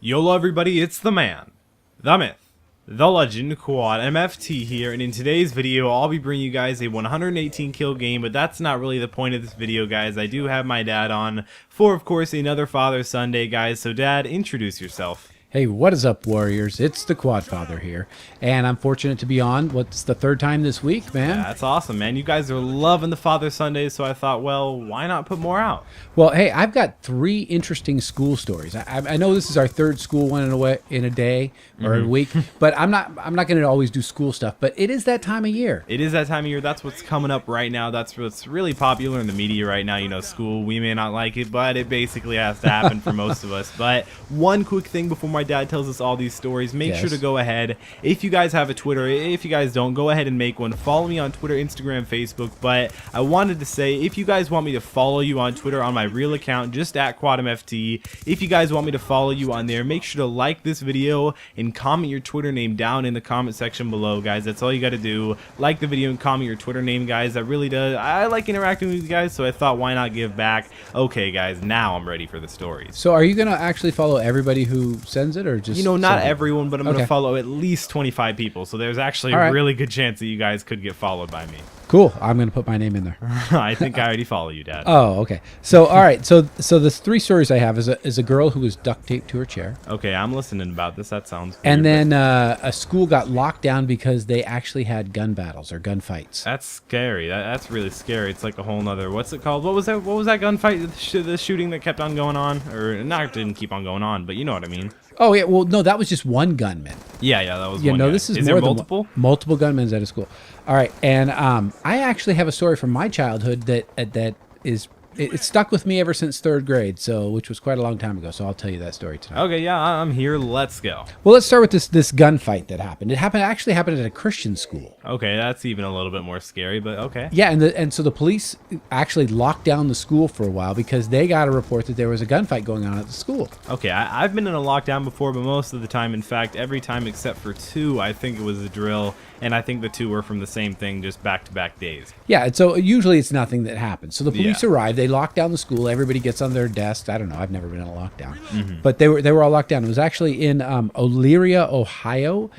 YOLO everybody, it's the man, the myth, the legend, Quad MFT here, and in today's video I'll be bringing you guys a 118 kill game, but that's not really the point of this video, guys. I do have my dad on for, of course, another Father Sunday, guys. So Dad, introduce yourself. Hey, what is up, Warriors? It's the Quad Father here, and I'm fortunate to be on. What's the third time this week, man? Yeah, that's awesome, man. You guys are loving the Father Sundays, so I thought, well, why not put more out? Well, hey, I've got 3 interesting school stories. I know this is our third school one in a day or a week, but I'm not going to always do school stuff. But it is that time of year. It is that time of year. That's what's coming up right now. That's what's really popular in the media right now. You know, school, we may not like it, but it basically has to happen for most of us. But one quick thing before my dad tells us all these stories, make sure to go ahead. If you guys have a Twitter, if you guys don't, go ahead and make one. Follow me on Twitter, Instagram, Facebook. But I wanted to say, if you guys want me to follow you on Twitter on my real account, just at QuadMFT, if you guys want me to follow you on there, make sure to like this video and comment your Twitter name down in the comment section below, guys. That's all you got to do. Like the video and comment your Twitter name, guys. That really does. I like interacting with you guys, so I thought, why not give back? Okay, guys, now I'm ready for the stories. So are you going to actually follow everybody who sends it, or just... You know, not everyone, but I'm going to follow at least 25 people, so there's actually a really good chance that you guys could get followed by me. Cool. I'm going to put my name in there. I think I already follow you, Dad. Oh, okay. So, all right. So the 3 stories I have is a girl who was duct taped to her chair. Okay, I'm listening about this. That sounds weird. And then a school got locked down because they actually had gun battles or gun fights. That's scary. That's really scary. It's like a whole nother... What's it called? What was that gunfight? The shooting that kept on going on? Or not didn't keep on going on, but you know what I mean. Oh, yeah. Well, no, that was just one gunman. Yeah, that was one. No, this is more there than multiple? Multiple gunmen at a school. All right. And I actually have a story from my childhood that is... It stuck with me ever since 3rd grade, which was quite a long time ago. So I'll tell you that story tonight. Okay, yeah, I'm here. Let's go. Well, let's start with this gunfight that happened. It actually happened at a Christian school. Okay, that's even a little bit more scary, but okay. Yeah, and so the police actually locked down the school for a while because they got a report that there was a gunfight going on at the school. Okay, I've been in a lockdown before, but most of the time, in fact, every time except for 2, I think it was a drill, and I think the 2 were from the same thing, just back-to-back days. Yeah, and so usually it's nothing that happens. So the police arrive, they lock down the school, everybody gets on their desks. I don't know, I've never been in a lockdown. But they were all locked down. It was actually in Elyria, Ohio,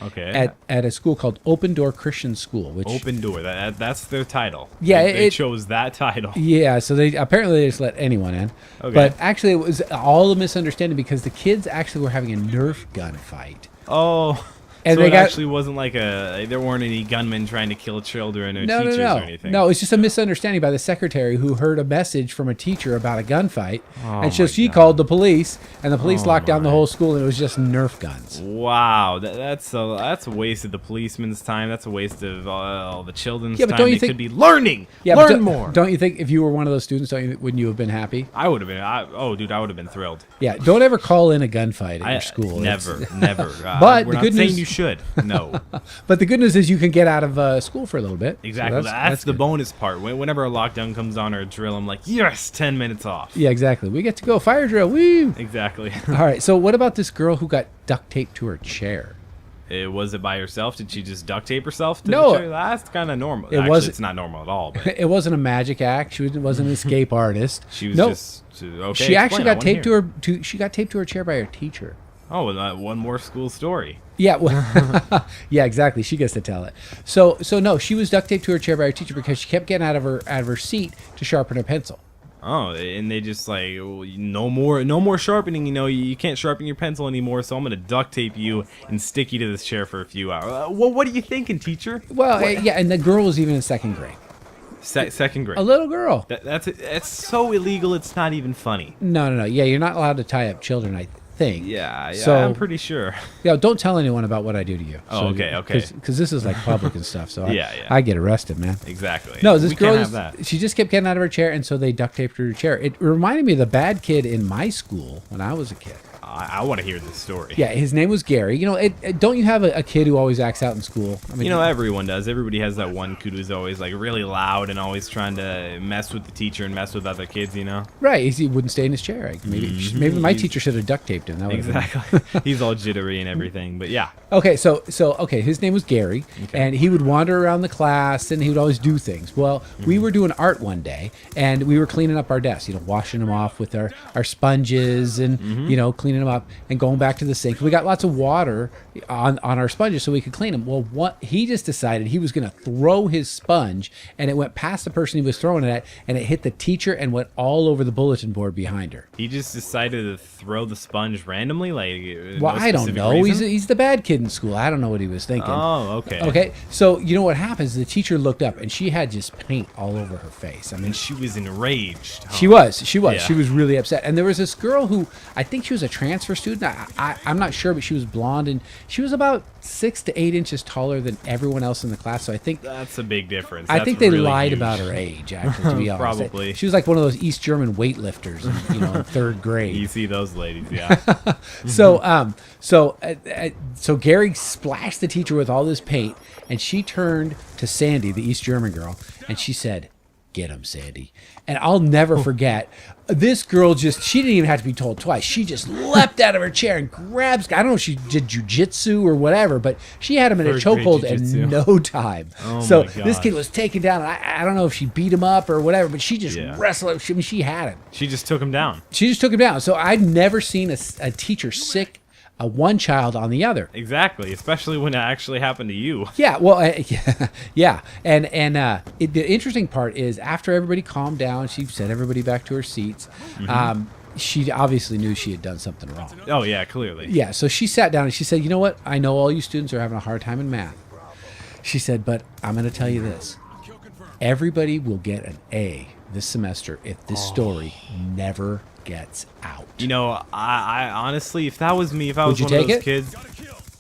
at a school called Open Door Christian School. Which Open Door, that's their title. Yeah, they chose that title. Yeah, so they just let anyone in. Okay. But actually it was all a misunderstanding because the kids actually were having a Nerf gun fight. Oh. And so it actually wasn't like there weren't any gunmen trying to kill children or teachers or anything. No, it's just a misunderstanding by the secretary who heard a message from a teacher about a gunfight. And so she called the police, and the police locked down the whole school, and it was just Nerf guns. Wow, that's a waste of the policeman's time. That's a waste of all the children's but time. Don't you they think, could be learning. Yeah, learn more. Don't you think if you were one of those students, wouldn't you have been happy? I would have been. Dude, I would have been thrilled. Yeah, don't ever call in a gunfight at your school. Never. But we're the good news, you should. No. But the good news is you can get out of school for a little bit. Exactly. So that's the bonus part. Whenever a lockdown comes on or a drill, I'm like, yes, 10 minutes off. Yeah, exactly. We get to go fire drill. Woo! Exactly. All right. So what about this girl who got duct taped to her chair? Was it by herself? Did she just duct tape herself to the chair? That's kind of normal. It's not normal at all. But. It wasn't a magic act. She wasn't an escape artist. She was just... Okay, she actually got taped she got taped to her chair by her teacher. Oh, one more school story. Yeah, well, yeah, exactly. She gets to tell it. So no, she was duct taped to her chair by her teacher because she kept getting out of her seat to sharpen her pencil. Oh, and they just like, no more sharpening. You know, you can't sharpen your pencil anymore. So I'm gonna duct tape you and stick you to this chair for a few hours. Well, what are you thinking, teacher? Well, yeah, and the girl was even in 2nd grade. Second grade. A little girl. That's so illegal. It's not even funny. No. Yeah, you're not allowed to tie up children, I think. Yeah, so, I'm pretty sure. Yeah, don't tell anyone about what I do to you. Oh, okay. Because this is like public and stuff, so yeah. I get arrested, man. Exactly. No, this girl, she just kept getting out of her chair, and so they duct taped her chair. It reminded me of the bad kid in my school when I was a kid. I want to hear this story. Yeah, his name was Gary. You know, don't you have a kid who always acts out in school? I mean, you know, everyone does. Everybody has that one kid who's always like really loud and always trying to mess with the teacher and mess with other kids, you know? Right. He wouldn't stay in his chair. Maybe my teacher should have duct taped him. That exactly. He's all jittery and everything, but yeah. Okay, so his name was Gary, and he would wander around the class, and he would always do things. Well, we were doing art one day, and we were cleaning up our desks, you know, washing them off with our sponges and, you know, cleaning them up and going back to the sink. We got lots of water on our sponges so we could clean them. Well, he just decided he was going to throw his sponge, and it went past the person he was throwing it at, and it hit the teacher and went all over the bulletin board behind her. He just decided to throw the sponge randomly? Well, I don't know. He's the bad kid in school. I don't know what he was thinking. Oh, okay. Okay, so you know what happens? The teacher looked up, and she had just paint all over her face. I mean, she was enraged. Huh? She was. Yeah. She was really upset. And there was this girl who, I think she was a transfer student. I'm not sure, but she was blonde, and she was about 6 to 8 inches taller than everyone else in the class. So I think that's a big difference. I think they lied about her age, actually, to be honest. Probably. She was like one of those East German weightlifters, in 3rd grade. You see those ladies, yeah. So Gary splashed the teacher with all this paint, and she turned to Sandy, the East German girl, and she said, "Get him, Sandy." And I'll never forget, this girl she didn't even have to be told twice. She just leapt out of her chair and grabs, I don't know if she did jujitsu or whatever, but she had him in a chokehold in no time. So this kid was taken down. And I don't know if she beat him up or whatever, but she just wrestled. She had him. She just took him down. So I'd never seen a teacher sick one child on the other. Exactly, especially when it actually happened to you. Yeah, well, yeah. And the interesting part is after everybody calmed down, she sent everybody back to her seats. She obviously knew she had done something wrong. Oh, yeah, clearly. Yeah, so she sat down and she said, "You know what? I know all you students are having a hard time in math." She said, "But I'm going to tell you this. Everybody will get an A this semester if this story never gets out." You know, I honestly, if that was me, if I was one of those kids,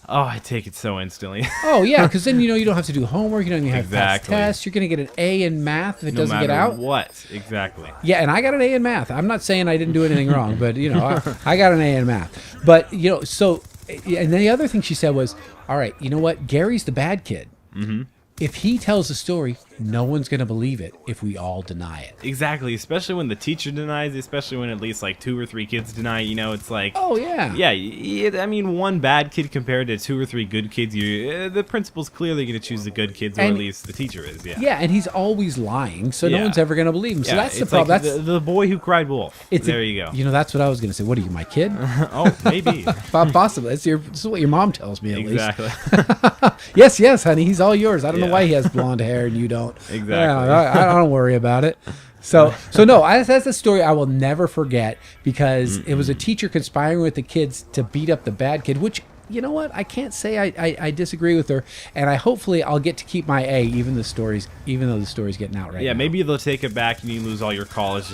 I'd take it so instantly. Oh, yeah, because then, you don't have to do homework. You don't even have to pass tests. You're going to get an A in math if it doesn't get out. What? Exactly. Yeah, and I got an A in math. I'm not saying I didn't do anything wrong, but, I got an A in math. But, so, and then the other thing she said was, all right, you know what? Gary's the bad kid. Mm-hmm. If he tells a story, no one's going to believe it if we all deny it. Exactly, especially when the teacher denies it, especially when at least like 2 or 3 kids deny it, it's like... Oh, yeah. Yeah, I mean, one bad kid compared to 2 or 3 good kids, the principal's clearly going to choose the good kids, or at least the teacher is, yeah. Yeah, and he's always lying, so no one's ever going to believe him. So that's the problem. Like the boy who cried wolf. There you go. That's what I was going to say. What are you, my kid? Oh, maybe. Possibly. This is what your mom tells me, at least. Exactly. Yes, honey, he's all yours. I don't know why he has blonde hair and you don't. Exactly. I don't worry about it. So no, that's a story I will never forget because it was a teacher conspiring with the kids to beat up the bad kid, which, you know what? I can't say I disagree with her, and hopefully I'll get to keep my A even though the story's getting out right now. Yeah, maybe they'll take it back and you lose all your college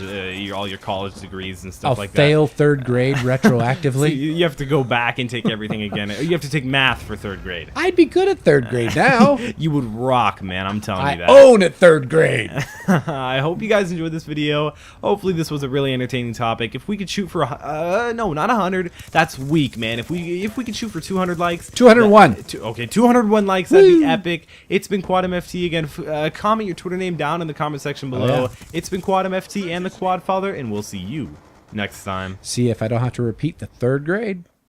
all your college degrees and stuff like that. I'll fail 3rd grade retroactively. So you have to go back and take everything again. You have to take math for 3rd grade. I'd be good at 3rd grade now. You would rock, man. I'm telling you that. I own at 3rd grade. I hope you guys enjoyed this video. Hopefully this was a really entertaining topic. If we could shoot for no, not 100. That's weak, man. If we could shoot for 200 likes. 201. Okay, 201 likes. That'd be epic. It's been Quadum FT again. Comment your Twitter name down in the comment section below. Oh, yeah. It's been Quadum FT and the Quad Father, and we'll see you next time. See if I don't have to repeat the 3rd grade.